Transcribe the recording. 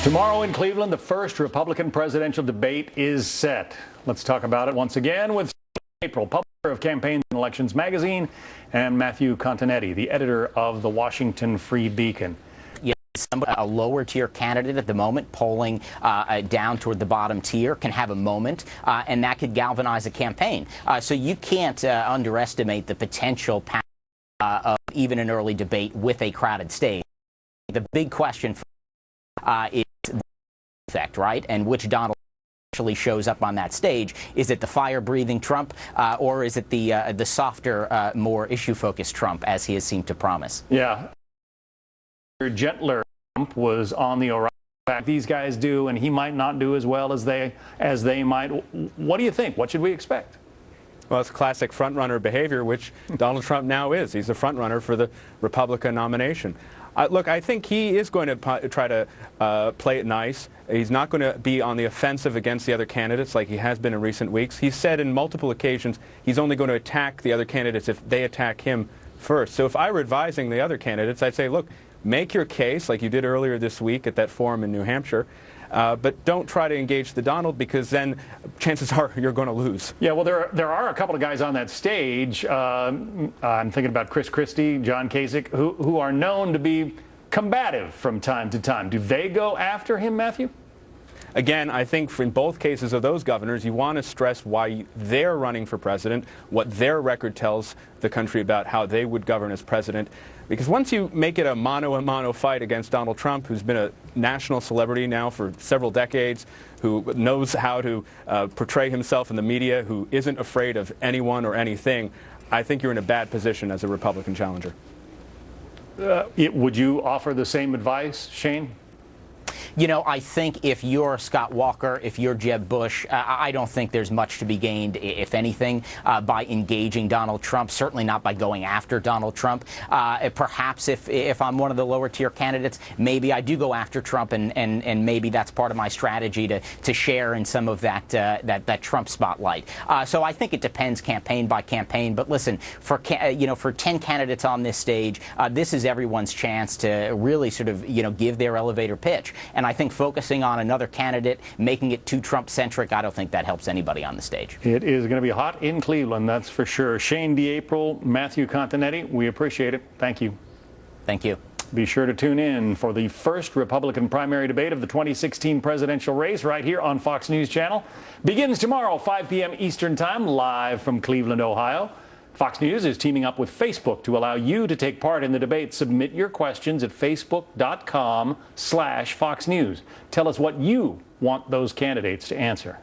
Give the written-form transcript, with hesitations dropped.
Tomorrow in Cleveland, the first Republican presidential debate is set. Let's talk about it once again with April, publisher of Campaigns and Elections magazine, and Matthew Continetti, the editor of the Washington Free Beacon. A lower tier candidate at the moment, polling down toward the bottom tier, can have a moment, and that could galvanize a campaign. So you can't underestimate the potential of even an early debate with a crowded stage. The big question is the effect, right? And which Donald actually shows up on that stage. Is it the fire-breathing Trump, or is it the softer, more issue-focused Trump, as he has seemed to promise? Yeah. Gentler Trump was on the horizon. These guys do, and he might not do as well as they might. What do you think? What should we expect? Well, it's classic front-runner behavior, which Donald Trump now is. He's the front-runner for the Republican nomination. Look, I think he is going to try to play it nice. He's not going to be on the offensive against the other candidates like he has been in recent weeks. He's said in multiple occasions he's only going to attack the other candidates if they attack him first. So if I were advising the other candidates, I'd say, look, make your case like you did earlier this week at that forum in New Hampshire. But don't try to engage the Donald, because then chances are you're going to lose. Yeah, well, there are a couple of guys on that stage. I'm thinking about Chris Christie, John Kasich, who are known to be combative from time to time. Do they go after him, Matthew? Again, I think in both cases of those governors, you want to stress why they're running for president, what their record tells the country about how they would govern as president. Because once you make it a mano-a-mano fight against Donald Trump, who's been a national celebrity now for several decades, who knows how to portray himself in the media, who isn't afraid of anyone or anything, I think you're in a bad position as a Republican challenger. Would you offer the same advice, Shane? You know, I think if you're Scott Walker, if you're Jeb Bush, I don't think there's much to be gained, if anything, by engaging Donald Trump, certainly not by going after Donald Trump. Perhaps if I'm one of the lower tier candidates, maybe I do go after Trump, and maybe that's part of my strategy to share in some of that Trump spotlight. So I think it depends campaign by campaign. But listen, for 10 candidates on this stage, this is everyone's chance to really sort of give their elevator pitch. And I think focusing on another candidate, making it too Trump-centric, I don't think that helps anybody on the stage. It is going to be hot in Cleveland, that's for sure. Shane April, Matthew Continetti, we appreciate it. Thank you. Thank you. Be sure to tune in for the first Republican primary debate of the 2016 presidential race right here on Fox News Channel. Begins tomorrow, 5 p.m. Eastern Time, live from Cleveland, Ohio. Fox News is teaming up with Facebook to allow you to take part in the debate. Submit your questions at facebook.com/Fox News. Tell us what you want those candidates to answer.